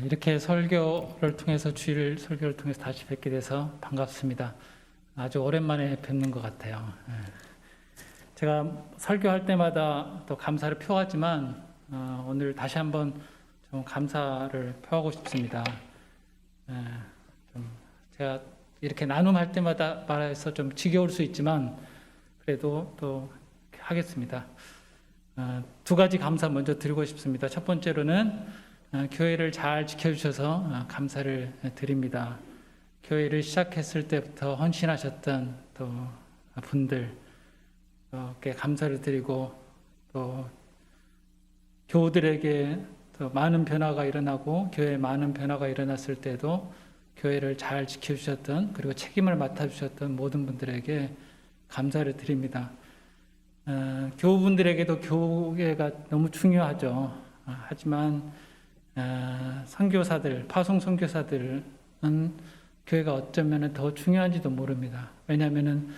이렇게 설교를 통해서 주일 설교를 통해서 다시 뵙게 돼서 반갑습니다. 아주 오랜만에 뵙는 것 같아요. 제가 설교할 때마다 또 감사를 표하지만 오늘 다시 한번 좀 감사를 표하고 싶습니다. 좀 제가 이렇게 나눔할 때마다 말해서 좀 지겨울 수 있지만 그래도 또 하겠습니다. 두 가지 감사 먼저 드리고 싶습니다. 첫 번째로는 교회를 잘 지켜주셔서 감사를 드립니다. 교회를 시작했을 때부터 헌신하셨던 또 분들께 감사를 드리고 또 교우들에게 또 많은 변화가 일어나고 교회에 많은 변화가 일어났을 때도 교회를 잘 지켜주셨던 그리고 책임을 맡아주셨던 모든 분들에게 감사를 드립니다. 교우분들에게도 교회가 너무 중요하죠. 하지만 선교사들, 파송 선교사들은 교회가 어쩌면 더 중요한지도 모릅니다. 왜냐하면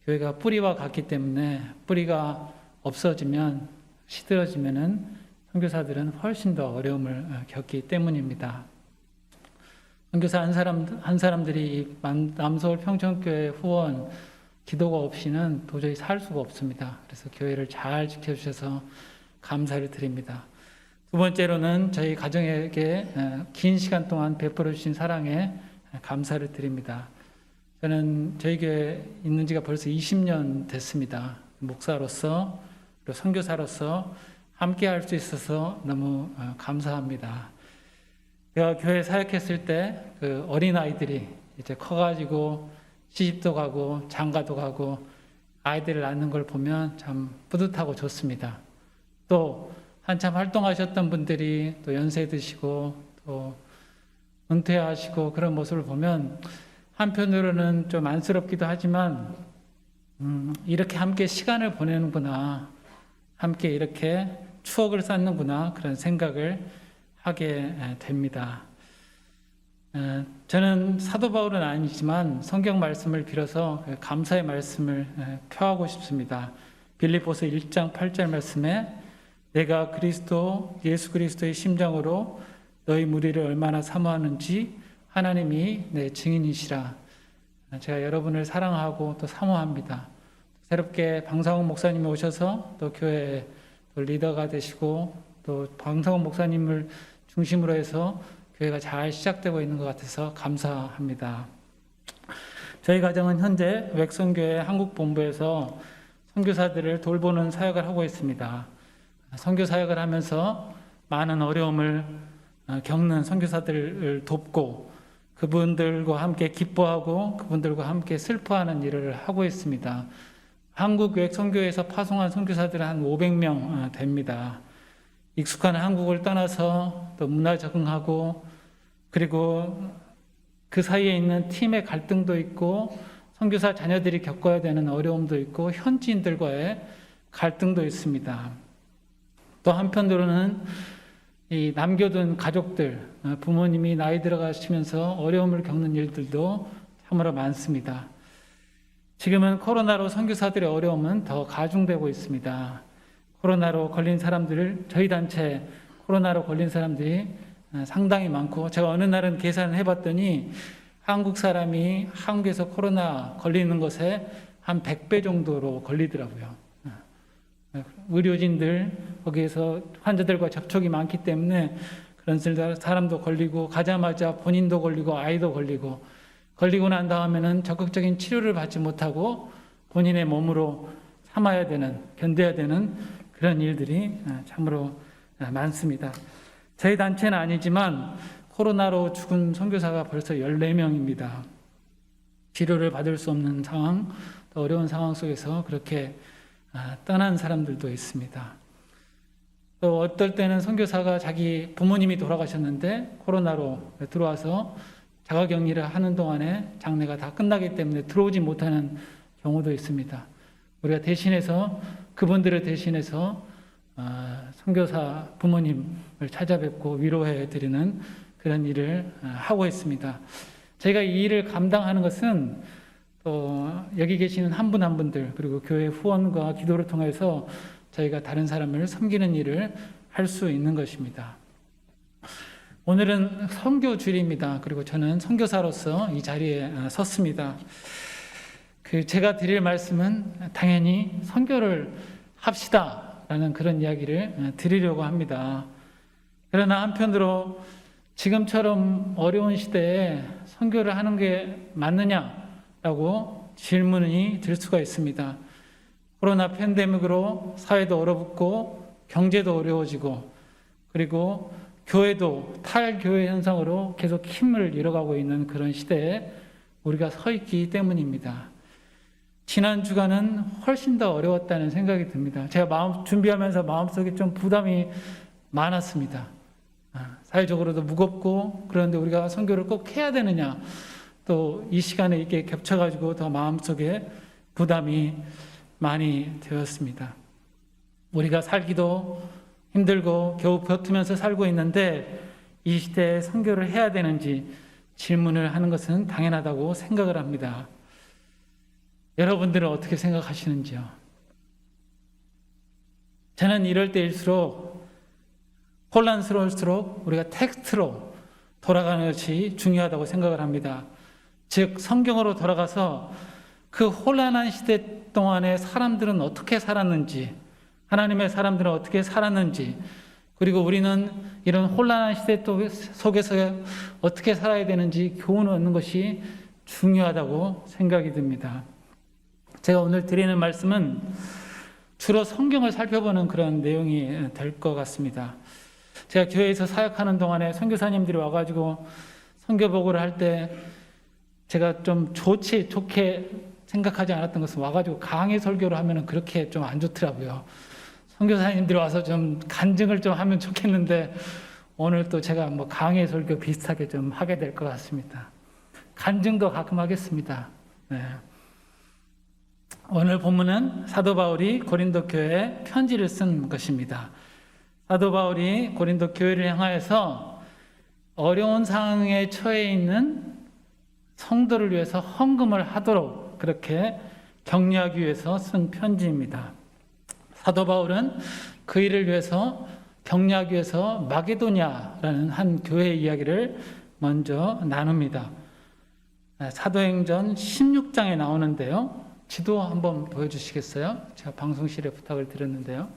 교회가 뿌리와 같기 때문에 뿌리가 없어지면 시들어지면은 선교사들은 훨씬 더 어려움을 겪기 때문입니다. 선교사 한 사람들이 남서울 평천교회 후원 기도가 없이는 도저히 살 수가 없습니다. 그래서 교회를 잘 지켜주셔서 감사를 드립니다. 두 번째로는 저희 가정에게 긴 시간 동안 베풀어 주신 사랑에 감사를 드립니다. 저는 저희 교회에 있는 지가 벌써 20년 됐습니다. 목사로서 그리고 선교사로서 함께 할 수 있어서 너무 감사합니다. 제가 교회 사역했을 때 그 어린아이들이 이제 커가지고 시집도 가고 장가도 가고 아이들을 낳는 걸 보면 참 뿌듯하고 좋습니다. 또 한참 활동하셨던 분들이 또 연세 드시고 또 은퇴하시고 그런 모습을 보면 한편으로는 좀 안쓰럽기도 하지만 이렇게 함께 시간을 보내는구나, 함께 이렇게 추억을 쌓는구나 그런 생각을 하게 됩니다. 저는 사도 바울은 아니지만 성경 말씀을 빌어서 감사의 말씀을 표하고 싶습니다. 빌립보서 1장 8절 말씀에 내가 예수 그리스도의 심정으로 너희 무리를 얼마나 사모하는지 하나님이 내 증인이시라. 제가 여러분을 사랑하고 또 사모합니다. 새롭게 방상훈 목사님이 오셔서 또 교회 또 리더가 되시고 또 방상훈 목사님을 중심으로 해서 교회가 잘 시작되고 있는 것 같아서 감사합니다. 저희 가정은 현재 웩성교회 한국본부에서 선교사들을 돌보는 사역을 하고 있습니다. 선교 사역을 하면서 많은 어려움을 겪는 선교사들을 돕고 그분들과 함께 기뻐하고 그분들과 함께 슬퍼하는 일을 하고 있습니다. 한국 웩성교회에서 파송한 선교사들은 한 500명 됩니다. 익숙한 한국을 떠나서 또 문화 적응하고 그리고 그 사이에 있는 팀의 갈등도 있고 선교사 자녀들이 겪어야 되는 어려움도 있고 현지인들과의 갈등도 있습니다. 또 한편으로는 이 남겨둔 가족들, 부모님이 나이 들어가시면서 어려움을 겪는 일들도 참으로 많습니다. 지금은 코로나로 선교사들의 어려움은 더 가중되고 있습니다. 코로나로 걸린 사람들을 저희 단체 코로나로 걸린 사람들이 상당히 많고 제가 어느 날은 계산을 해봤더니 한국 사람이 한국에서 코로나 걸리는 것에 한 100배 정도로 걸리더라고요. 의료진들 거기에서 환자들과 접촉이 많기 때문에 그런 사람도 걸리고 가자마자 본인도 걸리고 아이도 걸리고 난 다음에는 적극적인 치료를 받지 못하고 본인의 몸으로 참아야 되는 견뎌야 되는 그런 일들이 참으로 많습니다. 저희 단체는 아니지만 코로나로 죽은 선교사가 벌써 14명입니다. 치료를 받을 수 없는 상황, 또 어려운 상황 속에서 그렇게 떠난 사람들도 있습니다. 또 어떨 때는 선교사가 자기 부모님이 돌아가셨는데 코로나로 들어와서 자가격리를 하는 동안에 장례가 다 끝나기 때문에 들어오지 못하는 경우도 있습니다. 우리가 대신해서 그분들을 대신해서 선교사 부모님을 찾아뵙고 위로해 드리는 그런 일을 하고 있습니다. 저희가 이 일을 감당하는 것은 또 여기 계시는 한 분 한 분들 그리고 교회 후원과 기도를 통해서 저희가 다른 사람을 섬기는 일을 할 수 있는 것입니다. 오늘은 선교 주일입니다. 그리고 저는 선교사로서 이 자리에 섰습니다. 제가 드릴 말씀은 당연히 선교를 합시다라는 그런 이야기를 드리려고 합니다. 그러나 한편으로 지금처럼 어려운 시대에 선교를 하는 게 맞느냐라고 질문이 들 수가 있습니다. 코로나 팬데믹으로 사회도 얼어붙고 경제도 어려워지고 그리고 교회도 탈교회 현상으로 계속 힘을 잃어가고 있는 그런 시대에 우리가 서 있기 때문입니다. 지난 주간은 훨씬 더 어려웠다는 생각이 듭니다. 제가 준비하면서 마음속에 좀 부담이 많았습니다. 사회적으로도 무겁고 그런데 우리가 선교를 꼭 해야 되느냐 또 이 시간에 이렇게 겹쳐가지고 더 마음속에 부담이 많이 되었습니다. 우리가 살기도 힘들고 겨우 버티면서 살고 있는데 이 시대에 선교를 해야 되는지 질문을 하는 것은 당연하다고 생각을 합니다. 여러분들은 어떻게 생각하시는지요? 저는 이럴 때일수록 혼란스러울수록 우리가 텍스트로 돌아가는 것이 중요하다고 생각을 합니다. 즉 성경으로 돌아가서 그 혼란한 시대 동안에 사람들은 어떻게 살았는지, 하나님의 사람들은 어떻게 살았는지, 그리고 우리는 이런 혼란한 시대 속에서 어떻게 살아야 되는지 교훈을 얻는 것이 중요하다고 생각이 듭니다. 제가 오늘 드리는 말씀은 주로 성경을 살펴보는 그런 내용이 될 것 같습니다. 제가 교회에서 사역하는 동안에 선교사님들이 와가지고 선교보고를 할 때 제가 좀 좋게 생각하지 않았던 것은 와가지고 강의 설교를 하면 그렇게 좀 안 좋더라고요. 선교사님들이 와서 좀 간증을 좀 하면 좋겠는데 오늘 또 제가 뭐 강의 설교 비슷하게 좀 하게 될 것 같습니다. 간증도 가끔 하겠습니다. 네. 오늘 본문은 사도 바울이 고린도 교회에 편지를 쓴 것입니다. 사도 바울이 고린도 교회를 향하여서 어려운 상황에 처해 있는 성도를 위해서 헌금을 하도록 그렇게 격려하기 위해서 쓴 편지입니다. 사도 바울은 그 일을 위해서 격려하기 위해서 마게도냐라는 한 교회의 이야기를 먼저 나눕니다. 사도행전 16장에 나오는데요. 지도 한번 보여주시겠어요? 제가 방송실에 부탁을 드렸는데요.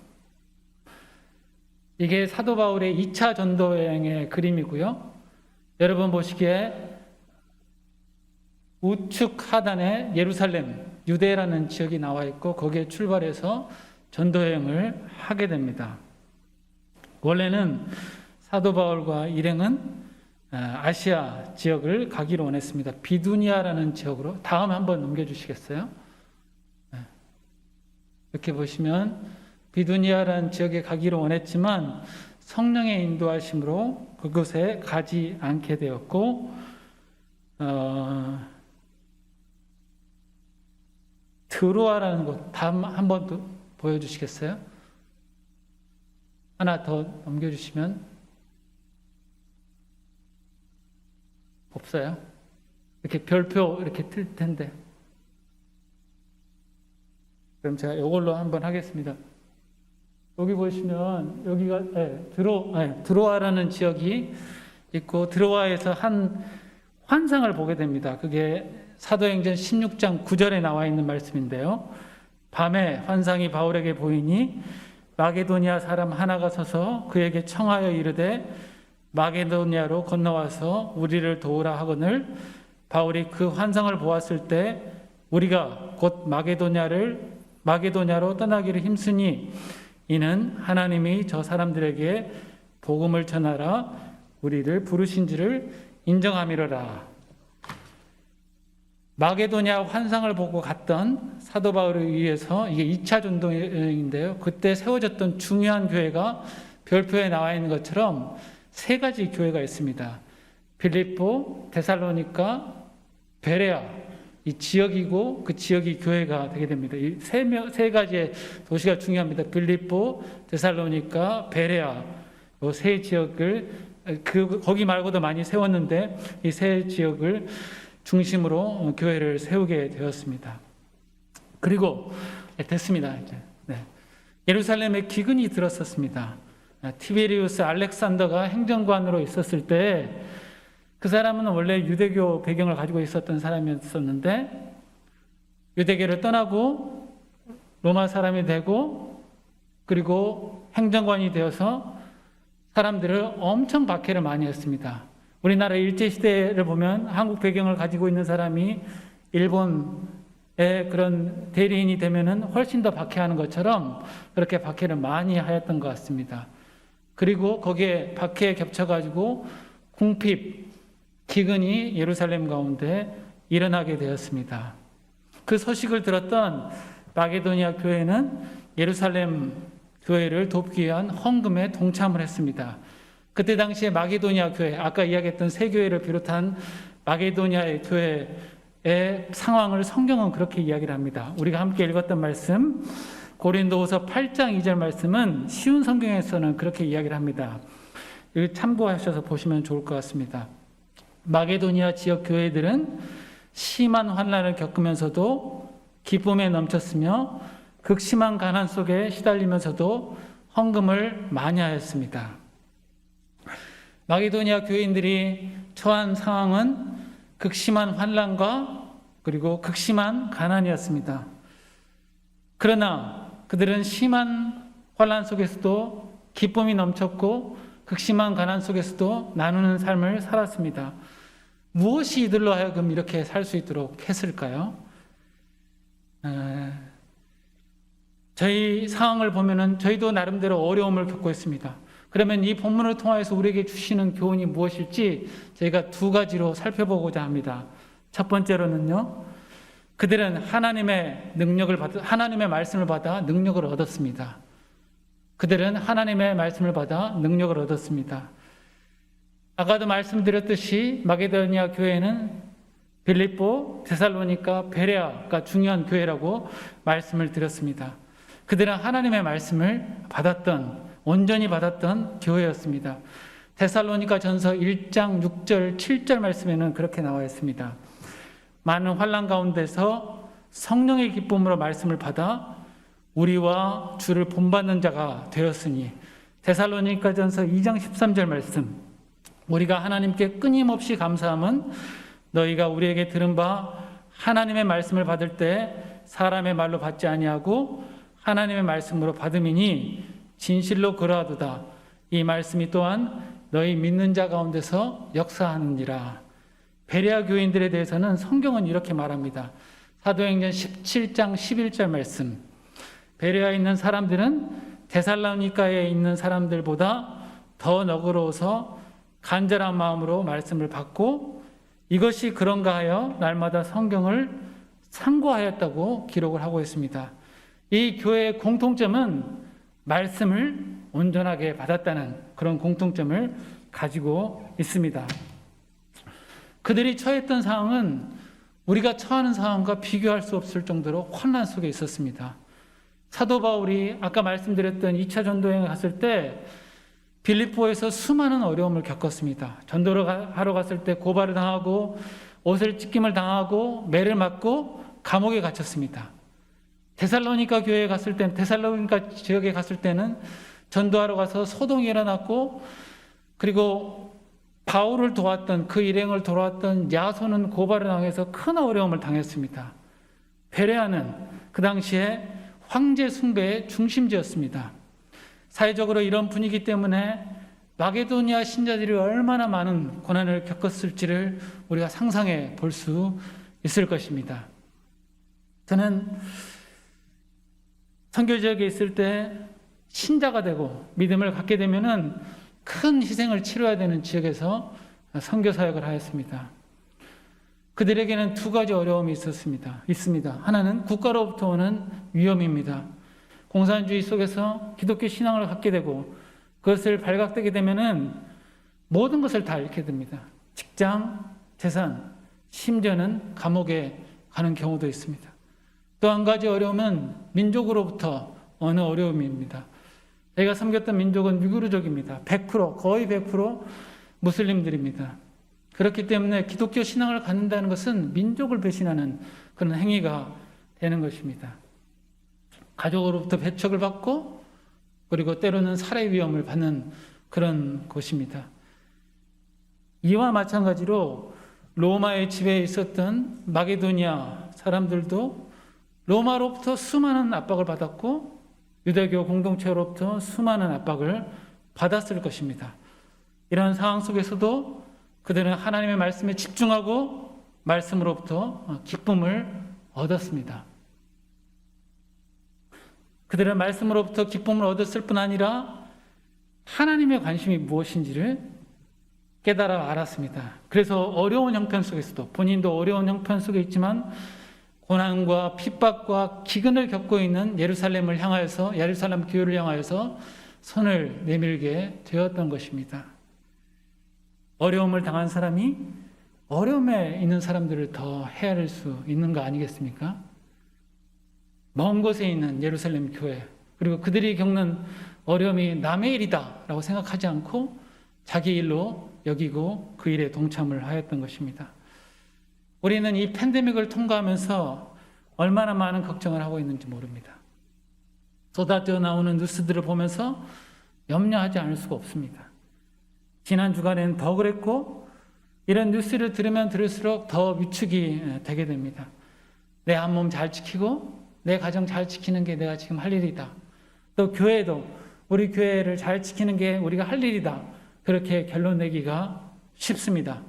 이게 사도 바울의 2차 전도 여행의 그림이고요. 여러분 보시기에 우측 하단에 예루살렘, 유대라는 지역이 나와 있고 거기에 출발해서 전도 여행을 하게 됩니다. 원래는 사도 바울과 일행은 아시아 지역을 가기로 원했습니다. 비두니아라는 지역으로. 다음 한번 넘겨주시겠어요? 이렇게 보시면 비두니아라는 지역에 가기로 원했지만 성령의 인도하심으로 그곳에 가지 않게 되었고 드로아라는 곳 다음 한번 더 보여주시겠어요? 하나 더 넘겨주시면 없어요? 이렇게 별표 이렇게 틀 텐데 그럼 제가 이걸로 한번 하겠습니다. 여기 보시면 여기가 드로아라는 지역이 있고 드로아에서 한 환상을 보게 됩니다. 그게 사도행전 16장 9절에 나와 있는 말씀인데요. 밤에 환상이 바울에게 보이니 마게도니아 사람 하나가 서서 그에게 청하여 이르되 마게도니아로 건너와서 우리를 도우라 하거늘 바울이 그 환상을 보았을 때 우리가 곧 마게도냐로 떠나기를 힘쓰니 이는 하나님이 저 사람들에게 복음을 전하라 우리를 부르신지를 인정함이로라. 마게도냐 환상을 보고 갔던 사도 바울에 의해서 이게 2차 전도인데요. 그때 세워졌던 중요한 교회가 별표에 나와 있는 것처럼 세 가지 교회가 있습니다. 빌립보, 데살로니가, 베레아 이 지역이고 그 지역이 교회가 되게 됩니다. 이 세 가지의 도시가 중요합니다. 빌립보, 데살로니가, 베레아 이 세 지역을 거기 말고도 많이 세웠는데 이 세 지역을 중심으로 교회를 세우게 되었습니다. 그리고 됐습니다. 이제 예루살렘에 기근이 들었었습니다. 티베리우스 알렉산더가 행정관으로 있었을 때 그 사람은 원래 유대교 배경을 가지고 있었던 사람이었었는데 유대교를 떠나고 로마 사람이 되고 그리고 행정관이 되어서 사람들을 엄청 박해를 많이 했습니다. 우리나라 일제시대를 보면 한국 배경을 가지고 있는 사람이 일본의 그런 대리인이 되면은 훨씬 더 박해하는 것처럼 그렇게 박해를 많이 하였던 것 같습니다. 그리고 거기에 박해에 겹쳐가지고 궁핍, 기근이 예루살렘 가운데 일어나게 되었습니다. 그 소식을 들었던 마게도니아 교회는 예루살렘 교회를 돕기 위한 헌금에 동참을 했습니다. 그때 당시에 마게도니아 교회, 아까 이야기했던 세 교회를 비롯한 마게도니아의 교회의 상황을 성경은 그렇게 이야기를 합니다. 우리가 함께 읽었던 말씀, 고린도후서 8장 2절 말씀은 쉬운 성경에서는 그렇게 이야기를 합니다. 이거 참고하셔서 보시면 좋을 것 같습니다. 마게도니아 지역 교회들은 심한 환난을 겪으면서도 기쁨에 넘쳤으며 극심한 가난 속에 시달리면서도 헌금을 많이 하였습니다. 마게도니아 교인들이 처한 상황은 극심한 환난과 그리고 극심한 가난이었습니다. 그러나 그들은 심한 환난 속에서도 기쁨이 넘쳤고 극심한 가난 속에서도 나누는 삶을 살았습니다. 무엇이 이들로 하여금 이렇게 살 수 있도록 했을까요? 저희 상황을 보면은 저희도 나름대로 어려움을 겪고 있습니다. 그러면 이 본문을 통해서 우리에게 주시는 교훈이 무엇일지 저희가 두 가지로 살펴보고자 합니다. 첫 번째로는요, 그들은 하나님의 말씀을 받아 능력을 얻었습니다. 그들은 하나님의 말씀을 받아 능력을 얻었습니다. 아까도 말씀드렸듯이 마게도니아 교회는 빌립보, 데살로니가, 베레아가 중요한 교회라고 말씀을 드렸습니다. 그들은 하나님의 말씀을 온전히 받았던 교회였습니다. 데살로니가 전서 1장 6절 7절 말씀에는 그렇게 나와 있습니다. 많은 환난 가운데서 성령의 기쁨으로 말씀을 받아 우리와 주를 본받는 자가 되었으니, 데살로니가 전서 2장 13절 말씀, 우리가 하나님께 끊임없이 감사함은 너희가 우리에게 들은 바 하나님의 말씀을 받을 때 사람의 말로 받지 아니하고 하나님의 말씀으로 받음이니 진실로 그러하도다. 이 말씀이 또한 너희 믿는 자 가운데서 역사하느니라. 베레아 교인들에 대해서는 성경은 이렇게 말합니다. 사도행전 17장 11절 말씀, 베레아에 있는 사람들은 데살로니가에 있는 사람들보다 더 너그러워서 간절한 마음으로 말씀을 받고 이것이 그런가 하여 날마다 성경을 상고하였다고 기록을 하고 있습니다. 이 교회의 공통점은 말씀을 온전하게 받았다는 그런 공통점을 가지고 있습니다. 그들이 처했던 상황은 우리가 처하는 상황과 비교할 수 없을 정도로 환난 속에 있었습니다. 사도 바울이 아까 말씀드렸던 2차 전도여행을 갔을 때 빌립보에서 수많은 어려움을 겪었습니다. 전도를 하러 갔을 때 고발을 당하고 옷을 찢김을 당하고 매를 맞고 감옥에 갇혔습니다. 데살로니가 교회에 갔을 때는, 데살로니가 지역에 갔을 때는 전도하러 가서 소동이 일어났고, 그리고 바울을 도왔던, 그 일행을 도왔던 야손은 고발을 당해서 큰 어려움을 당했습니다. 베레아는 그 당시에 황제 숭배의 중심지였습니다. 사회적으로 이런 분위기 때문에 마게도니아 신자들이 얼마나 많은 고난을 겪었을지를 우리가 상상해 볼 수 있을 것입니다. 저는 선교 지역에 있을 때 신자가 되고 믿음을 갖게 되면은 큰 희생을 치러야 되는 지역에서 선교 사역을 하였습니다. 그들에게는 두 가지 어려움이 있습니다. 하나는 국가로부터 오는 위험입니다. 공산주의 속에서 기독교 신앙을 갖게 되고 그것을 발각되게 되면은 모든 것을 다 잃게 됩니다. 직장, 재산, 심지어는 감옥에 가는 경우도 있습니다. 또 한 가지 어려움은 민족으로부터 오는 어려움입니다. 제가 섬겼던 민족은 위구르족입니다. 100%, 거의 100% 무슬림들입니다. 그렇기 때문에 기독교 신앙을 갖는다는 것은 민족을 배신하는 그런 행위가 되는 것입니다. 가족으로부터 배척을 받고 그리고 때로는 살해 위험을 받는 그런 곳입니다. 이와 마찬가지로 로마의 지배에 있었던 마게도니아 사람들도 로마로부터 수많은 압박을 받았고 유대교 공동체로부터 수많은 압박을 받았을 것입니다. 이런 상황 속에서도 그들은 하나님의 말씀에 집중하고 말씀으로부터 기쁨을 얻었습니다. 그들은 말씀으로부터 기쁨을 얻었을 뿐 아니라 하나님의 관심이 무엇인지를 깨달아 알았습니다. 그래서 어려운 형편 속에서도 본인도 어려운 형편 속에 있지만 고난과 핍박과 기근을 겪고 있는 예루살렘 교회를 향하여서 손을 내밀게 되었던 것입니다. 어려움을 당한 사람이 어려움에 있는 사람들을 더 헤아릴 수 있는 거 아니겠습니까? 먼 곳에 있는 예루살렘 교회, 그리고 그들이 겪는 어려움이 남의 일이다라고 생각하지 않고 자기 일로 여기고 그 일에 동참을 하였던 것입니다. 우리는 이 팬데믹을 통과하면서 얼마나 많은 걱정을 하고 있는지 모릅니다. 쏟아져 나오는 뉴스들을 보면서 염려하지 않을 수가 없습니다. 지난 주간에는 더 그랬고 이런 뉴스를 들으면 들을수록 더 위축이 되게 됩니다. 내 한 몸 잘 지키고 내 가정 잘 지키는 게 내가 지금 할 일이다. 또 교회도 우리 교회를 잘 지키는 게 우리가 할 일이다. 그렇게 결론 내기가 쉽습니다.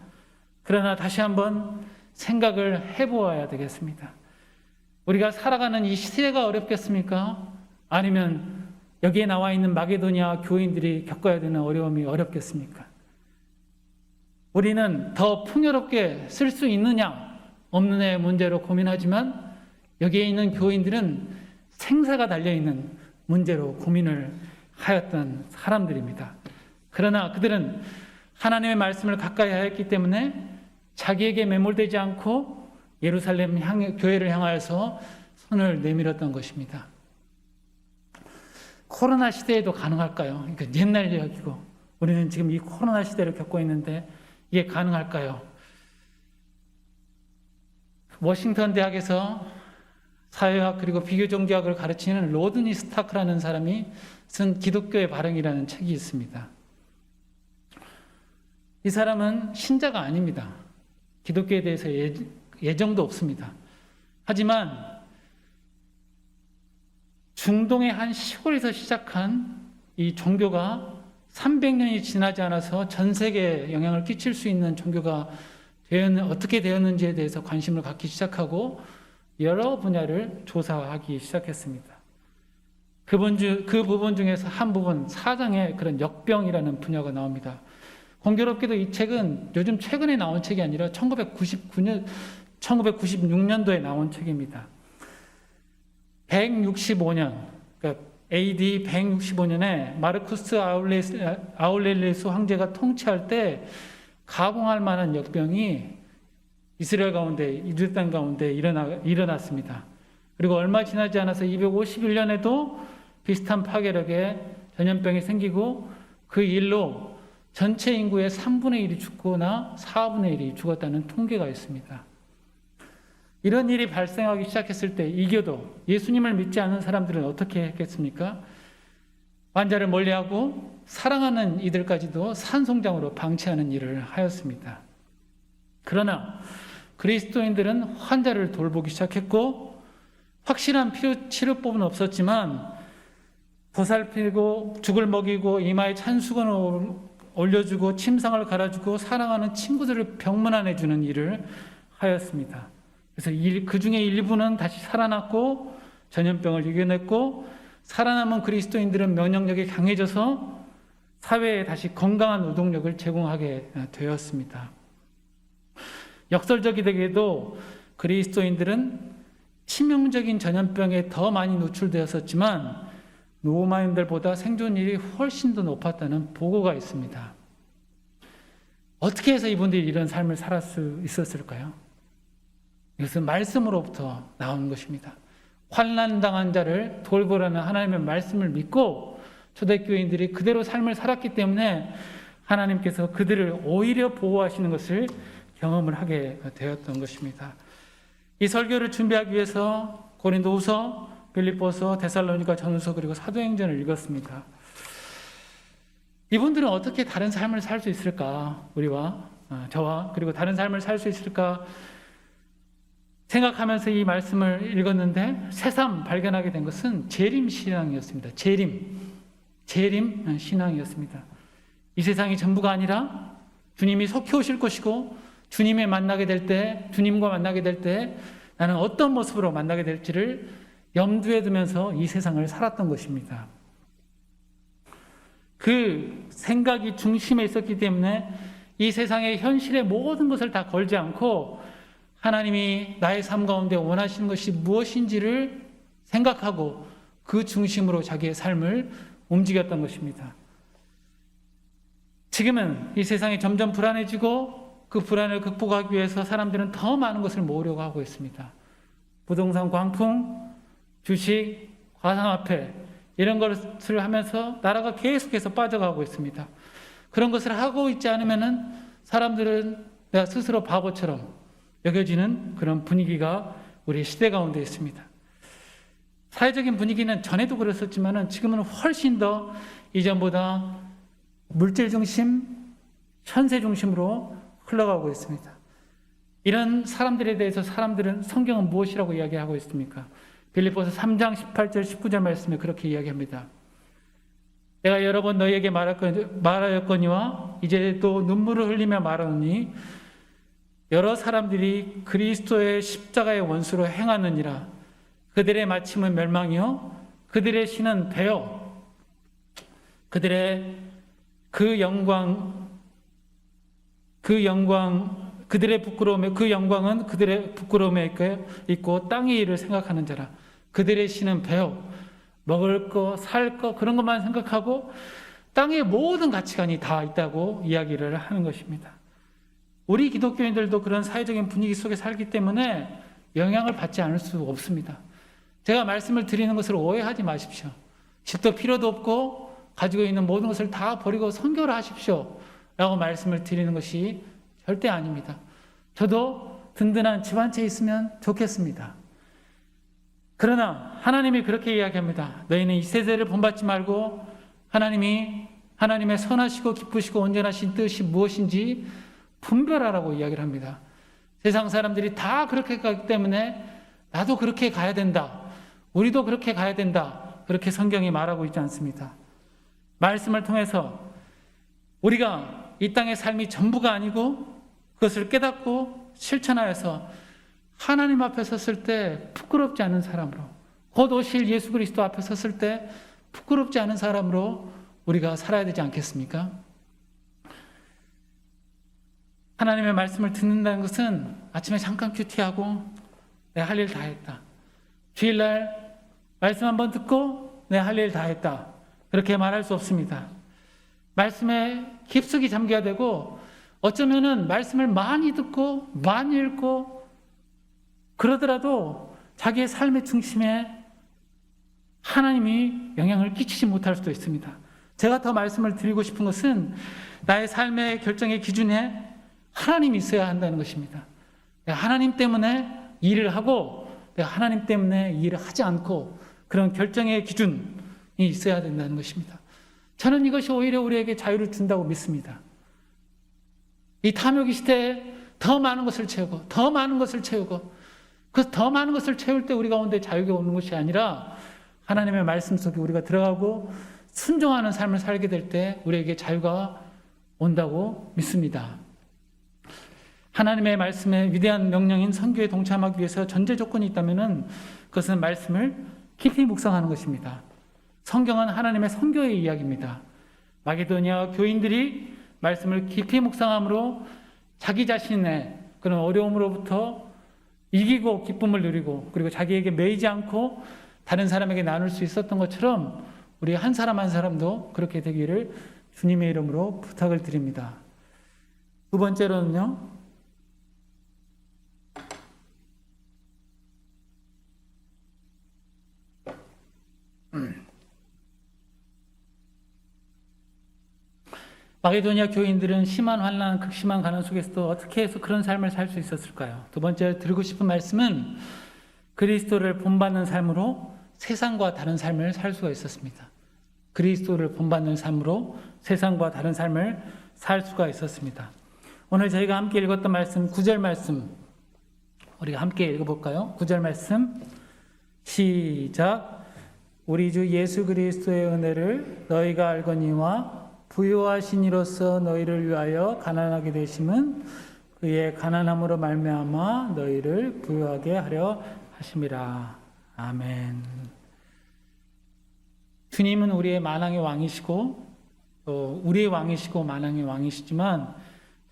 그러나 다시 한번 생각을 해보아야 되겠습니다. 우리가 살아가는 이 시대가 어렵겠습니까? 아니면 여기에 나와 있는 마게도니아 교인들이 겪어야 되는 어려움이 어렵겠습니까? 우리는 더 풍요롭게 쓸 수 있느냐 없느냐의 문제로 고민하지만 여기에 있는 교인들은 생사가 달려있는 문제로 고민을 하였던 사람들입니다. 그러나 그들은 하나님의 말씀을 가까이 하였기 때문에 자기에게 매몰되지 않고 예루살렘 교회를 향하여서 손을 내밀었던 것입니다. 코로나 시대에도 가능할까요? 그러니까 옛날 이야기고 우리는 지금 이 코로나 시대를 겪고 있는데 이게 가능할까요? 워싱턴 대학에서 사회학 그리고 비교종교학을 가르치는 로드니 스타크라는 사람이 쓴 기독교의 발흥이라는 책이 있습니다. 이 사람은 신자가 아닙니다. 기독교에 대해서 예정도 없습니다. 하지만 중동의 한 시골에서 시작한 이 종교가 300년이 지나지 않아서 전 세계에 영향을 끼칠 수 있는 종교가 어떻게 되었는지에 대해서 관심을 갖기 시작하고 여러 분야를 조사하기 시작했습니다. 그 부분 중에서 한 부분, 사장의 그런 역병이라는 분야가 나옵니다. 공교롭게도 이 책은 요즘 최근에 나온 책이 아니라 1996년도에 나온 책입니다. 165년, 그러니까 AD 165년에 마르쿠스 아울렐리우스 황제가 통치할 때 가공할 만한 역병이 이스라엘 가운데, 유대 땅 가운데 일어났습니다. 그리고 얼마 지나지 않아서 251년에도 비슷한 파괴력의 전염병이 생기고 그 일로 전체 인구의 3분의 1이 죽거나 4분의 1이 죽었다는 통계가 있습니다. 이런 일이 발생하기 시작했을 때 이교도 예수님을 믿지 않는 사람들은 어떻게 했겠습니까? 환자를 멀리하고 사랑하는 이들까지도 산송장으로 방치하는 일을 하였습니다. 그러나 그리스도인들은 환자를 돌보기 시작했고 확실한 치료법은 없었지만 보살피고 죽을 먹이고 이마에 찬수건을 올려주고 침상을 갈아주고 사랑하는 친구들을 병문안해주는 일을 하였습니다. 그래서 그 중에 일부는 다시 살아났고 전염병을 이겨냈고 살아남은 그리스도인들은 면역력이 강해져서 사회에 다시 건강한 노동력을 제공하게 되었습니다. 역설적이되게도 그리스도인들은 치명적인 전염병에 더 많이 노출되었었지만 로마인들보다 생존율이 훨씬 더 높았다는 보고가 있습니다. 어떻게 해서 이분들이 이런 삶을 살 수 있었을까요? 이것은 말씀으로부터 나온 것입니다. 환난당한 자를 돌보라는 하나님의 말씀을 믿고 초대교인들이 그대로 삶을 살았기 때문에 하나님께서 그들을 오히려 보호하시는 것을 경험을 하게 되었던 것입니다. 이 설교를 준비하기 위해서 고린도후서 빌립보서, 데살로니가 전서, 그리고 사도행전을 읽었습니다. 이분들은 어떻게 다른 삶을 살 수 있을까? 우리와 저와 그리고 다른 삶을 살 수 있을까 생각하면서 이 말씀을 읽었는데 새삼 발견하게 된 것은 재림 신앙이었습니다. 재림 신앙이었습니다. 이 세상이 전부가 아니라 주님이 속히 오실 것이고 주님과 만나게 될 때 나는 어떤 모습으로 만나게 될지를 염두에 두면서 이 세상을 살았던 것입니다. 그 생각이 중심에 있었기 때문에 이 세상의 현실의 모든 것을 다 걸지 않고 하나님이 나의 삶 가운데 원하시는 것이 무엇인지를 생각하고 그 중심으로 자기의 삶을 움직였던 것입니다. 지금은 이 세상이 점점 불안해지고 그 불안을 극복하기 위해서 사람들은 더 많은 것을 모으려고 하고 있습니다. 부동산 광풍, 주식, 가상화폐 이런 것을 하면서 나라가 계속해서 빠져가고 있습니다. 그런 것을 하고 있지 않으면 사람들은 내가 스스로 바보처럼 여겨지는 그런 분위기가 우리 시대 가운데 있습니다. 사회적인 분위기는 전에도 그랬었지만 지금은 훨씬 더 이전보다 물질 중심, 현세 중심으로 흘러가고 있습니다. 이런 사람들에 대해서 사람들은 성경은 무엇이라고 이야기하고 있습니까? 빌립보서 3장 18절 19절 말씀에 그렇게 이야기합니다. 내가 여러 번 너희에게 말하였거니와 이제 또 눈물을 흘리며 말하노니 여러 사람들이 그리스도의 십자가의 원수로 행하느니라. 그들의 마침은 멸망이요 그들의 신은 배요 그들의 그들의 부끄러움에 그 영광은 그들의 부끄러움에 있고 땅의 일을 생각하는 자라. 그들의 신은 배요 먹을 거, 살 거 그런 것만 생각하고 땅의 모든 가치관이 다 있다고 이야기를 하는 것입니다. 우리 기독교인들도 그런 사회적인 분위기 속에 살기 때문에 영향을 받지 않을 수 없습니다. 제가 말씀을 드리는 것을 오해하지 마십시오. 집도 필요도 없고 가지고 있는 모든 것을 다 버리고 선교를 하십시오 라고 말씀을 드리는 것이 절대 아닙니다. 저도 든든한 집 한 채 있으면 좋겠습니다. 그러나 하나님이 그렇게 이야기합니다. 너희는 이 세대를 본받지 말고 하나님의 선하시고 기쁘시고 온전하신 뜻이 무엇인지 분별하라고 이야기를 합니다. 세상 사람들이 다 그렇게 가기 때문에 나도 그렇게 가야 된다. 우리도 그렇게 가야 된다. 그렇게 성경이 말하고 있지 않습니다. 말씀을 통해서 우리가 이 땅의 삶이 전부가 아니고 그것을 깨닫고 실천하여서 하나님 앞에 섰을 때 부끄럽지 않은 사람으로 곧 오실 예수 그리스도 앞에 섰을 때 부끄럽지 않은 사람으로 우리가 살아야 되지 않겠습니까? 하나님의 말씀을 듣는다는 것은 아침에 잠깐 큐티하고 내가 할 일 다 했다. 주일날 말씀 한번 듣고 내가 할 일 다 했다. 그렇게 말할 수 없습니다. 말씀에 깊숙이 잠겨야 되고 어쩌면은 말씀을 많이 듣고 많이 읽고 그러더라도 자기의 삶의 중심에 하나님이 영향을 끼치지 못할 수도 있습니다. 제가 더 말씀을 드리고 싶은 것은 나의 삶의 결정의 기준에 하나님이 있어야 한다는 것입니다. 내가 하나님 때문에 일을 하고 내가 하나님 때문에 일을 하지 않고 그런 결정의 기준이 있어야 된다는 것입니다. 저는 이것이 오히려 우리에게 자유를 준다고 믿습니다. 이 탐욕의 시대에 더 많은 것을 채우고 더 많은 것을 채우고 그 더 많은 것을 채울 때 우리 가운데 자유가 오는 것이 아니라 하나님의 말씀 속에 우리가 들어가고 순종하는 삶을 살게 될 때 우리에게 자유가 온다고 믿습니다. 하나님의 말씀의 위대한 명령인 선교에 동참하기 위해서 전제 조건이 있다면 그것은 말씀을 깊이 묵상하는 것입니다. 성경은 하나님의 선교의 이야기입니다. 마게도니아 교인들이 말씀을 깊이 묵상함으로 자기 자신의 그런 어려움으로부터 이기고 기쁨을 누리고 그리고 자기에게 매이지 않고 다른 사람에게 나눌 수 있었던 것처럼 우리 한 사람 한 사람도 그렇게 되기를 주님의 이름으로 부탁을 드립니다. 두 번째로는요, 마게도니아 교인들은 심한 환난, 극심한 가난 속에서도 어떻게 해서 그런 삶을 살 수 있었을까요? 두 번째 드리고 싶은 말씀은 그리스도를 본받는 삶으로 세상과 다른 삶을 살 수가 있었습니다. 그리스도를 본받는 삶으로 세상과 다른 삶을 살 수가 있었습니다. 오늘 저희가 함께 읽었던 말씀 9절 말씀 우리가 함께 읽어볼까요? 9절 말씀 시작. 우리 주 예수 그리스도의 은혜를 너희가 알거니와 부요하신 이로써 너희를 위하여 가난하게 되심은 그의 가난함으로 말미암아 너희를 부요하게 하려 하심이라. 아멘. 주님은 우리의 만왕의 왕이시고 또 우리의 왕이시고 만왕의 왕이시지만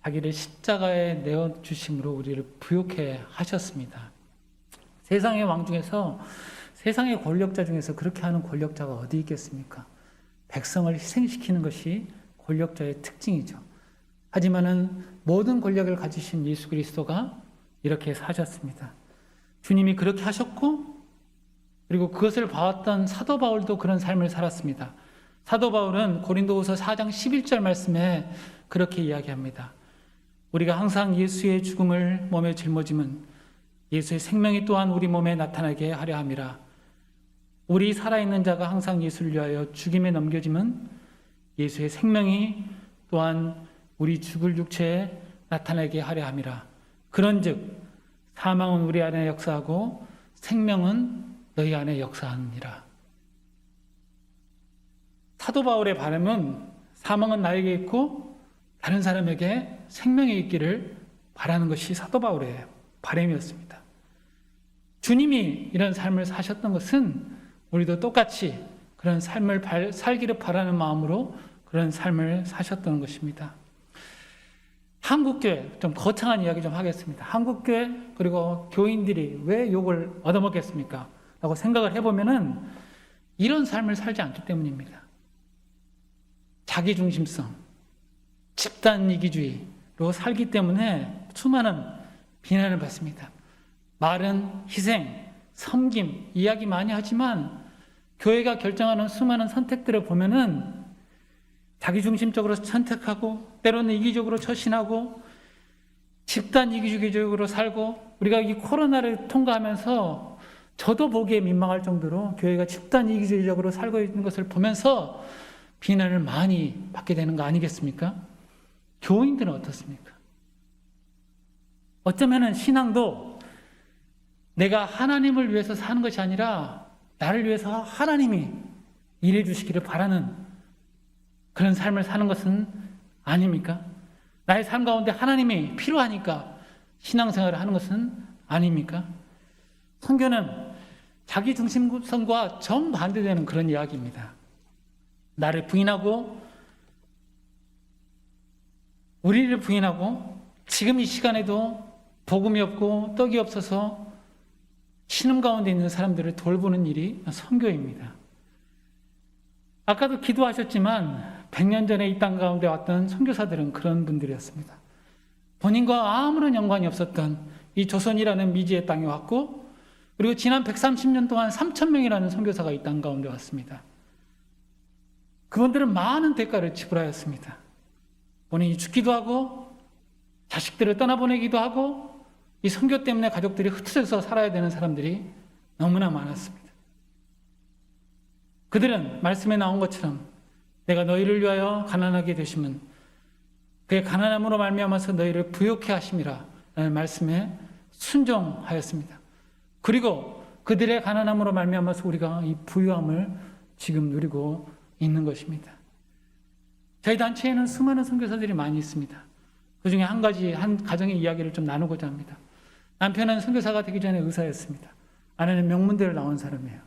자기를 십자가에 내어주심으로 우리를 부요케 하셨습니다. 세상의 왕 중에서 세상의 권력자 중에서 그렇게 하는 권력자가 어디 있겠습니까? 백성을 희생시키는 것이 권력자의 특징이죠. 하지만은 모든 권력을 가지신 예수 그리스도가 이렇게 사셨습니다. 주님이 그렇게 하셨고 그리고 그것을 봐왔던 사도 바울도 그런 삶을 살았습니다. 사도 바울은 고린도후서 4장 11절 말씀에 그렇게 이야기합니다. 우리가 항상 예수의 죽음을 몸에 짊어짐은 예수의 생명이 또한 우리 몸에 나타나게 하려 함이라. 우리 살아있는 자가 항상 예수를 위하여 죽임에 넘겨짐은 예수의 생명이 또한 우리 죽을 육체에 나타나게 하려 함이라. 그런즉 사망은 우리 안에 역사하고 생명은 너희 안에 역사하느니라. 사도 바울의 바람은 사망은 나에게 있고 다른 사람에게 생명이 있기를 바라는 것이 사도 바울의 바람이었습니다. 주님이 이런 삶을 사셨던 것은 우리도 똑같이 그런 삶을 살기를 바라는 마음으로 그런 삶을 사셨던 것입니다. 한국교회, 좀 거창한 이야기 좀 하겠습니다. 한국교회 그리고 교인들이 왜 욕을 얻어먹겠습니까? 라고 생각을 해보면은 이런 삶을 살지 않기 때문입니다. 자기중심성, 집단이기주의로 살기 때문에 수많은 비난을 받습니다. 말은 희생, 섬김, 이야기 많이 하지만 교회가 결정하는 수많은 선택들을 보면은 자기중심적으로 선택하고 때로는 이기적으로 처신하고 집단 이기주의적으로 살고 우리가 이 코로나를 통과하면서 저도 보기에 민망할 정도로 교회가 집단 이기주의적으로 살고 있는 것을 보면서 비난을 많이 받게 되는 거 아니겠습니까? 교인들은 어떻습니까? 어쩌면은 신앙도 내가 하나님을 위해서 사는 것이 아니라 나를 위해서 하나님이 일해 주시기를 바라는 그런 삶을 사는 것은 아닙니까? 나의 삶 가운데 하나님이 필요하니까 신앙생활을 하는 것은 아닙니까? 선교는 자기중심성과 정반대되는 그런 이야기입니다. 나를 부인하고 우리를 부인하고 지금 이 시간에도 복음이 없고 떡이 없어서 신음 가운데 있는 사람들을 돌보는 일이 선교입니다. 아까도 기도하셨지만 100년 전에 이 땅 가운데 왔던 선교사들은 그런 분들이었습니다. 본인과 아무런 연관이 없었던 이 조선이라는 미지의 땅에 왔고 그리고 지난 130년 동안 3,000명이라는 선교사가 이 땅 가운데 왔습니다. 그분들은 많은 대가를 지불하였습니다. 본인이 죽기도 하고 자식들을 떠나보내기도 하고 이 선교 때문에 가족들이 흩어져서 살아야 되는 사람들이 너무나 많았습니다. 그들은 말씀에 나온 것처럼 내가 너희를 위하여 가난하게 되심은 그의 가난함으로 말미암아서 너희를 부요케 하심이라 라는 말씀에 순종하였습니다. 그리고 그들의 가난함으로 말미암아서 우리가 이 부유함을 지금 누리고 있는 것입니다. 저희 단체에는 수많은 선교사들이 많이 있습니다. 그 중에 한 가정의 이야기를 좀 나누고자 합니다. 남편은 선교사가 되기 전에 의사였습니다. 아내는 명문대를 나온 사람이에요.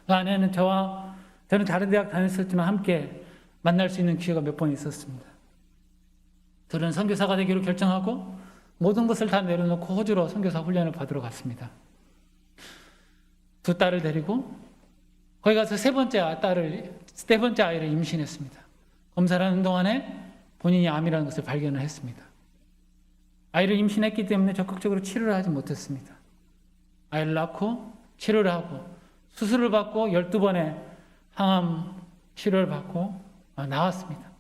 그 아내는 저는 다른 대학 다녔었지만 함께 만날 수 있는 기회가 몇 번 있었습니다. 둘은 선교사가 되기로 결정하고 모든 것을 다 내려놓고 호주로 선교사 훈련을 받으러 갔습니다. 두 딸을 데리고 거기 가서 세 번째 아이를 임신했습니다. 검사를 하는 동안에 본인이 암이라는 것을 발견을 했습니다. 아이를 임신했기 때문에 적극적으로 치료를 하지 못했습니다. 아이를 낳고 치료를 하고 수술을 받고 12번의 항암 치료를 받고 나왔습니다.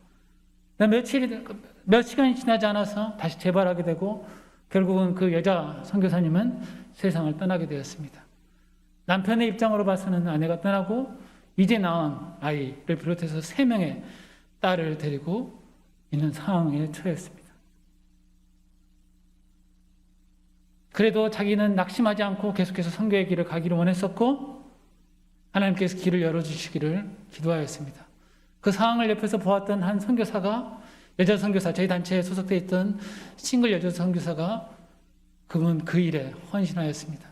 몇 시간이 지나지 않아서 다시 재발하게 되고 결국은 그 여자 선교사님은 세상을 떠나게 되었습니다. 남편의 입장으로 봐서는 아내가 떠나고 이제 낳은 아이를 비롯해서 3명의 딸을 데리고 있는 상황에 처했습니다. 그래도 자기는 낙심하지 않고 계속해서 선교의 길을 가기를 원했었고 하나님께서 길을 열어주시기를 기도하였습니다. 그 상황을 옆에서 보았던 한 선교사가, 여자 선교사, 저희 단체에 소속되어 있던 싱글 여자 선교사가 그분 그 일에 헌신하였습니다.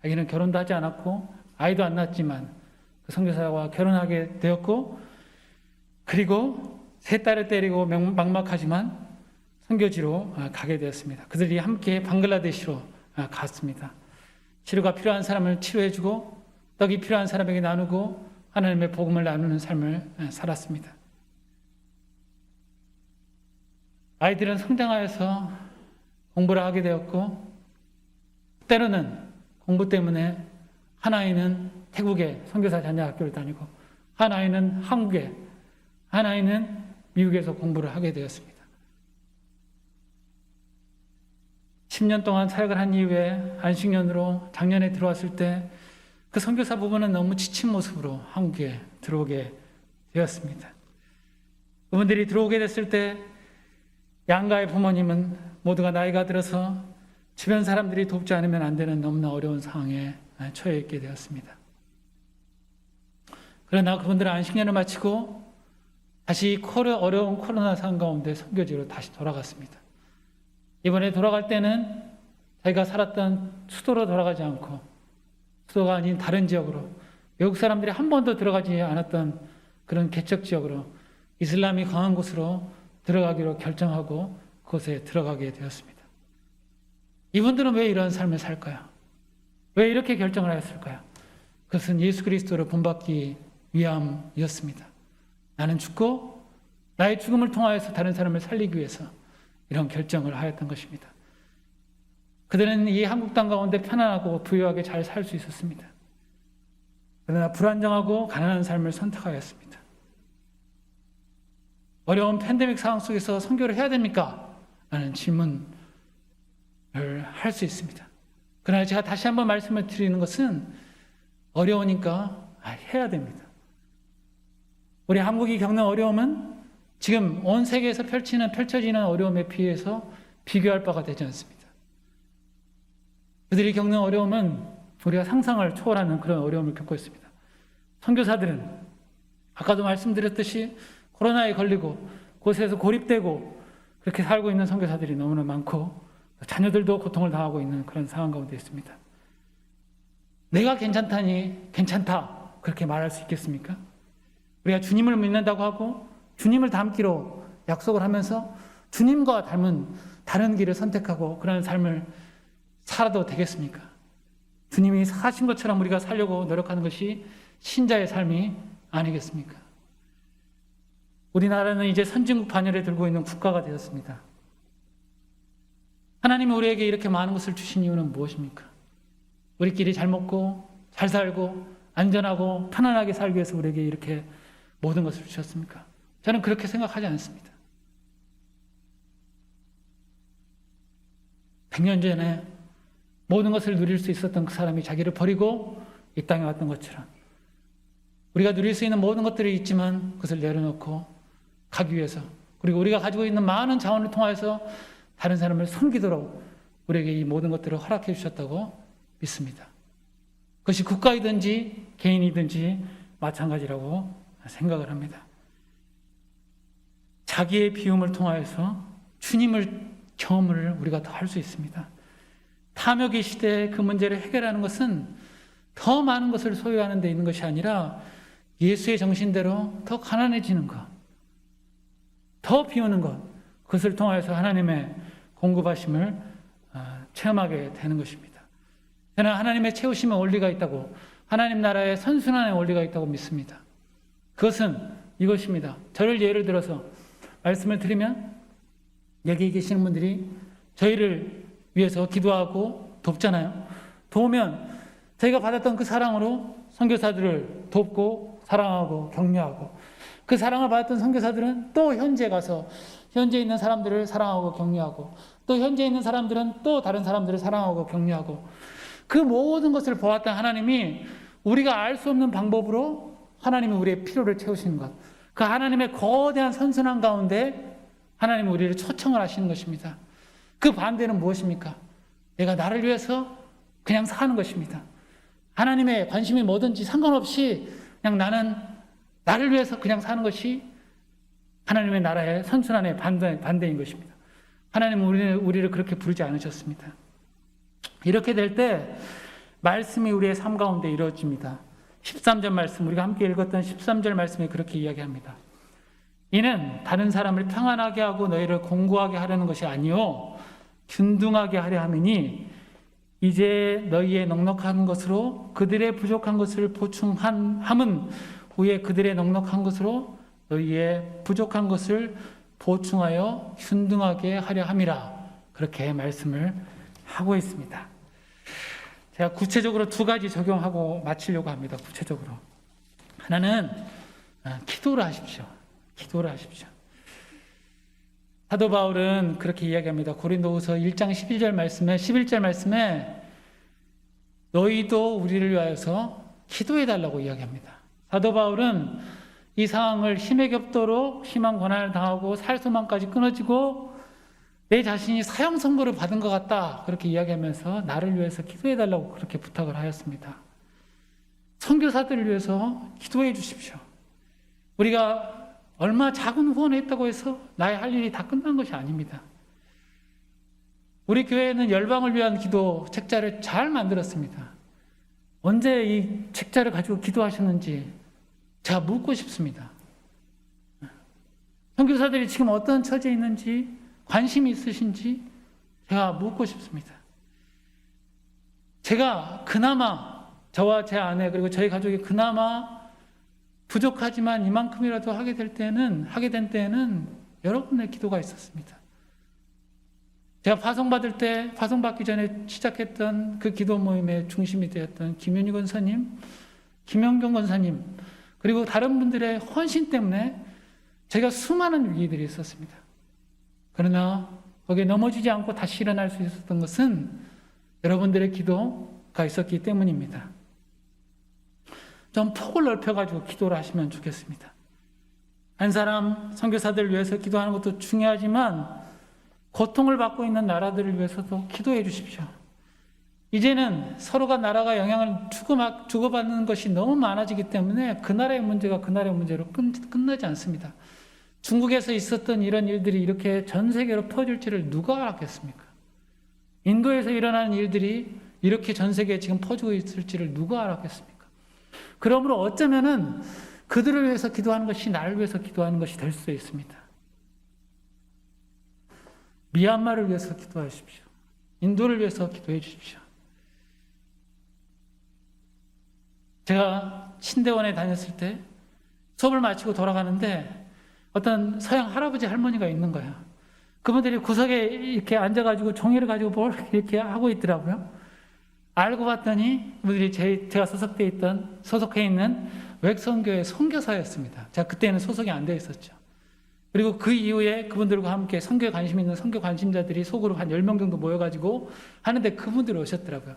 자기는 결혼도 하지 않았고 아이도 안 낳았지만 그 선교사와 결혼하게 되었고, 그리고 3딸을 때리고 막막하지만 선교지로 가게 되었습니다. 그들이 함께 방글라데시로 갔습니다. 치료가 필요한 사람을 치료해주고 떡이 필요한 사람에게 나누고 하나님의 복음을 나누는 삶을 살았습니다. 아이들은 성장하여서 공부를 하게 되었고, 때로는 공부 때문에 한 아이는 태국의 선교사 자녀 학교를 다니고 한 아이는 한국에, 한 아이는 미국에서 공부를 하게 되었습니다. 10년 동안 사역을 한 이후에 안식년으로 작년에 들어왔을 때 그 선교사 부부는 너무 지친 모습으로 한국에 들어오게 되었습니다. 그분들이 들어오게 됐을 때 양가의 부모님은 모두가 나이가 들어서 주변 사람들이 돕지 않으면 안 되는 너무나 어려운 상황에 처해 있게 되었습니다. 그러나 그분들은 안식년을 마치고 다시 어려운 코로나 상황 가운데 선교지로 다시 돌아갔습니다. 이번에 돌아갈 때는 자기가 살았던 수도로 돌아가지 않고 수도가 아닌 다른 지역으로, 외국 사람들이 한 번도 들어가지 않았던 그런 개척 지역으로, 이슬람이 강한 곳으로 들어가기로 결정하고 그곳에 들어가게 되었습니다. 이분들은 왜 이런 삶을 살까요? 왜 이렇게 결정을 하였을까요? 그것은 예수 그리스도를 본받기 위함이었습니다. 나는 죽고 나의 죽음을 통하여서 다른 사람을 살리기 위해서 이런 결정을 하였던 것입니다. 그들은 이 한국 땅 가운데 편안하고 부유하게 잘 살 수 있었습니다. 그러나 불안정하고 가난한 삶을 선택하였습니다. 어려운 팬데믹 상황 속에서 선교를 해야 됩니까? 라는 질문을 할 수 있습니다. 그러나 제가 다시 한번 말씀을 드리는 것은 어려우니까 해야 됩니다. 우리 한국이 겪는 어려움은 지금 온 세계에서 펼쳐지는 어려움에 비해서 비교할 바가 되지 않습니다. 그들이 겪는 어려움은 우리가 상상을 초월하는 그런 어려움을 겪고 있습니다. 선교사들은 아까도 말씀드렸듯이 코로나에 걸리고 곳에서 고립되고 그렇게 살고 있는 선교사들이 너무나 많고 자녀들도 고통을 당하고 있는 그런 상황 가운데 있습니다. 내가 괜찮다니 괜찮다 그렇게 말할 수 있겠습니까? 우리가 주님을 믿는다고 하고 주님을 닮기로 약속을 하면서 주님과 닮은 다른 길을 선택하고 그런 삶을 살아도 되겠습니까? 주님이 사신 것처럼 우리가 살려고 노력하는 것이 신자의 삶이 아니겠습니까? 우리나라는 이제 선진국 반열에 들고 있는 국가가 되었습니다. 하나님이 우리에게 이렇게 많은 것을 주신 이유는 무엇입니까? 우리끼리 잘 먹고 잘 살고 안전하고 편안하게 살기 위해서 우리에게 이렇게 모든 것을 주셨습니까? 저는 그렇게 생각하지 않습니다. 100년 전에 모든 것을 누릴 수 있었던 그 사람이 자기를 버리고 이 땅에 왔던 것처럼 우리가 누릴 수 있는 모든 것들이 있지만 그것을 내려놓고 가기 위해서, 그리고 우리가 가지고 있는 많은 자원을 통해서 다른 사람을 섬기도록 우리에게 이 모든 것들을 허락해 주셨다고 믿습니다. 그것이 국가이든지 개인이든지 마찬가지라고 생각을 합니다. 자기의 비움을 통하여서 주님을 경험을 우리가 더 할 수 있습니다. 탐욕의 시대에 그 문제를 해결하는 것은 더 많은 것을 소유하는 데 있는 것이 아니라 예수의 정신대로 더 가난해지는 것, 더 비우는 것, 그것을 통하여서 하나님의 공급하심을 체험하게 되는 것입니다. 저는 하나님의 채우심의 원리가 있다고, 하나님 나라의 선순환의 원리가 있다고 믿습니다. 그것은 이것입니다. 저를 예를 들어서 말씀을 드리면 여기 계시는 분들이 저희를 위해서 기도하고 돕잖아요. 도우면 저희가 받았던 그 사랑으로 선교사들을 돕고 사랑하고 격려하고, 그 사랑을 받았던 선교사들은 또 현지에 가서 현지에 있는 사람들을 사랑하고 격려하고, 또 현지에 있는 사람들은 또 다른 사람들을 사랑하고 격려하고, 그 모든 것을 보았던 하나님이 우리가 알 수 없는 방법으로 하나님이 우리의 필요를 채우시는 것, 그 하나님의 거대한 선순환 가운데 하나님이 우리를 초청을 하시는 것입니다. 그 반대는 무엇입니까? 내가 나를 위해서 그냥 사는 것입니다. 하나님의 관심이 뭐든지 상관없이 그냥 나는 나를 위해서 그냥 사는 것이 하나님의 나라의 선순환의 반대인 것입니다. 하나님은 우리를 그렇게 부르지 않으셨습니다. 이렇게 될 때 말씀이 우리의 삶 가운데 이루어집니다. 13절 말씀, 우리가 함께 읽었던 13절 말씀이 그렇게 이야기합니다. 이는 다른 사람을 평안하게 하고 너희를 공고하게 하려는 것이 아니요 균등하게 하려 함이니 이제 너희의 넉넉한 것으로 그들의 부족한 것을 보충함은 후에 그들의 넉넉한 것으로 너희의 부족한 것을 보충하여 균등하게 하려 함이라. 그렇게 말씀을 하고 있습니다. 제가 구체적으로 두 가지 적용하고 마치려고 합니다. 구체적으로 하나는 기도를 하십시오. 기도를 하십시오. 사도 바울은 그렇게 이야기합니다. 고린도후서 1장 11절 말씀에 너희도 우리를 위하여서 기도해 달라고 이야기합니다. 사도 바울은 이 상황을 힘에 겹도록 심한 고난을 당하고 살소망까지 끊어지고 내 자신이 사형 선고를 받은 것 같다 그렇게 이야기하면서 나를 위해서 기도해 달라고 그렇게 부탁을 하였습니다. 선교사들을 위해서 기도해 주십시오. 우리가 얼마 작은 후원을 했다고 해서 나의 할 일이 다 끝난 것이 아닙니다. 우리 교회는 열방을 위한 기도 책자를 잘 만들었습니다. 언제 이 책자를 가지고 기도하셨는지 제가 묻고 싶습니다. 선교사들이 지금 어떤 처지에 있는지 관심이 있으신지 제가 묻고 싶습니다. 제가 그나마 저와 제 아내 그리고 저희 가족이 그나마 부족하지만 이만큼이라도 하게 된 때에는 여러분의 기도가 있었습니다. 제가 파송받기 전에 시작했던 그 기도 모임의 중심이 되었던 김윤희 권사님, 김영경 권사님, 그리고 다른 분들의 헌신 때문에 제가 수많은 위기들이 있었습니다. 그러나 거기에 넘어지지 않고 다시 일어날 수 있었던 것은 여러분들의 기도가 있었기 때문입니다. 좀 폭을 넓혀가지고 기도를 하시면 좋겠습니다. 한 사람 선교사들을 위해서 기도하는 것도 중요하지만 고통을 받고 있는 나라들을 위해서도 기도해 주십시오. 이제는 서로가 나라가 영향을 주고받는 것이 너무 많아지기 때문에 그 나라의 문제가 그 나라의 문제로 끝나지 않습니다. 중국에서 있었던 이런 일들이 이렇게 전 세계로 퍼질지를 누가 알았겠습니까? 인도에서 일어나는 일들이 이렇게 전 세계에 지금 퍼지고 있을지를 누가 알았겠습니까? 그러므로 어쩌면은 그들을 위해서 기도하는 것이 나를 위해서 기도하는 것이 될 수 있습니다. 미얀마를 위해서 기도하십시오. 인도를 위해서 기도해 주십시오. 제가 신대원에 다녔을 때 수업을 마치고 돌아가는데 어떤 서양 할아버지 할머니가 있는 거예요. 그분들이 구석에 이렇게 앉아가지고 종이를 가지고 뭘 이렇게 하고 있더라고요. 알고 봤더니 그분들이 제가 소속해 있는 외선교회 선교사였습니다. 제가 그때는 소속이 안 되어 있었죠. 그리고 그 이후에 그분들과 함께 선교에 관심 있는 선교 관심자들이 속으로 한 10명 정도 모여가지고 하는데 그분들이 오셨더라고요.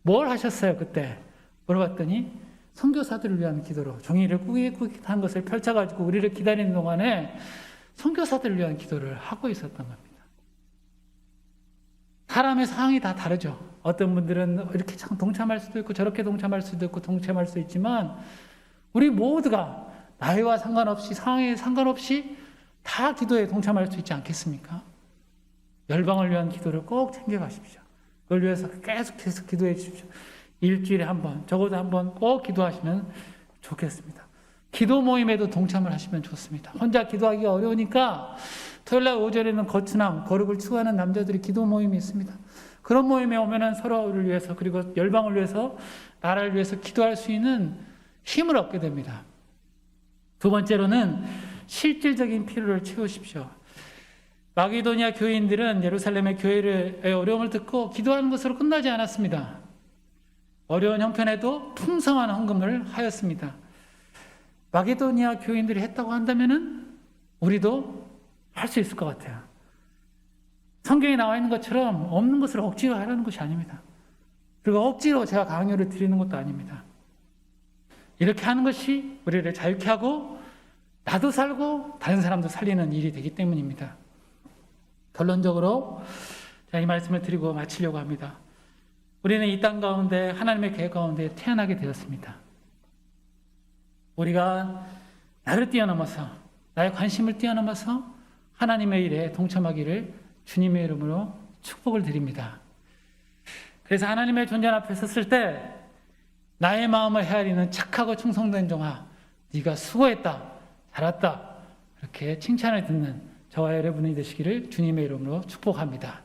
뭘 하셨어요 그때? 물어봤더니 선교사들을 위한 기도로 종이를 꾸깃꾸깃한 것을 펼쳐가지고 우리를 기다리는 동안에 선교사들을 위한 기도를 하고 있었던 겁니다. 사람의 상황이 다 다르죠. 어떤 분들은 이렇게 동참할 수도 있고 저렇게 동참할 수도 있고 동참할 수 있지만 우리 모두가 나이와 상관없이 상황에 상관없이 다 기도에 동참할 수 있지 않겠습니까? 열방을 위한 기도를 꼭 챙겨가십시오. 그걸 위해서 계속해서 기도해 주십시오. 일주일에 한 번, 적어도 한 번 꼭 기도하시면 좋겠습니다. 기도 모임에도 동참을 하시면 좋습니다. 혼자 기도하기가 어려우니까 토요일날 오전에는 거룩을 추구하는 남자들이 기도 모임이 있습니다. 그런 모임에 오면은 서로를 위해서 그리고 열방을 위해서 나라를 위해서 기도할 수 있는 힘을 얻게 됩니다. 두 번째로는 실질적인 필요를 채우십시오. 마게도니아 교인들은 예루살렘의 교회의 어려움을 듣고 기도하는 것으로 끝나지 않았습니다. 어려운 형편에도 풍성한 헌금을 하였습니다. 마게도니아 교인들이 했다고 한다면은 우리도 할 수 있을 것 같아요. 성경에 나와 있는 것처럼 없는 것을 억지로 하라는 것이 아닙니다. 그리고 억지로 제가 강요를 드리는 것도 아닙니다. 이렇게 하는 것이 우리를 자유케 하고 나도 살고 다른 사람도 살리는 일이 되기 때문입니다. 결론적으로 제가 이 말씀을 드리고 마치려고 합니다. 우리는 이 땅 가운데 하나님의 계획 가운데 태어나게 되었습니다. 우리가 나를 뛰어넘어서 나의 관심을 뛰어넘어서 하나님의 일에 동참하기를 주님의 이름으로 축복을 드립니다. 그래서 하나님의 존재 앞에 섰을 때 나의 마음을 헤아리는 착하고 충성된 종아, 네가 수고했다, 잘했다, 이렇게 칭찬을 듣는 저와 여러분이 되시기를 주님의 이름으로 축복합니다.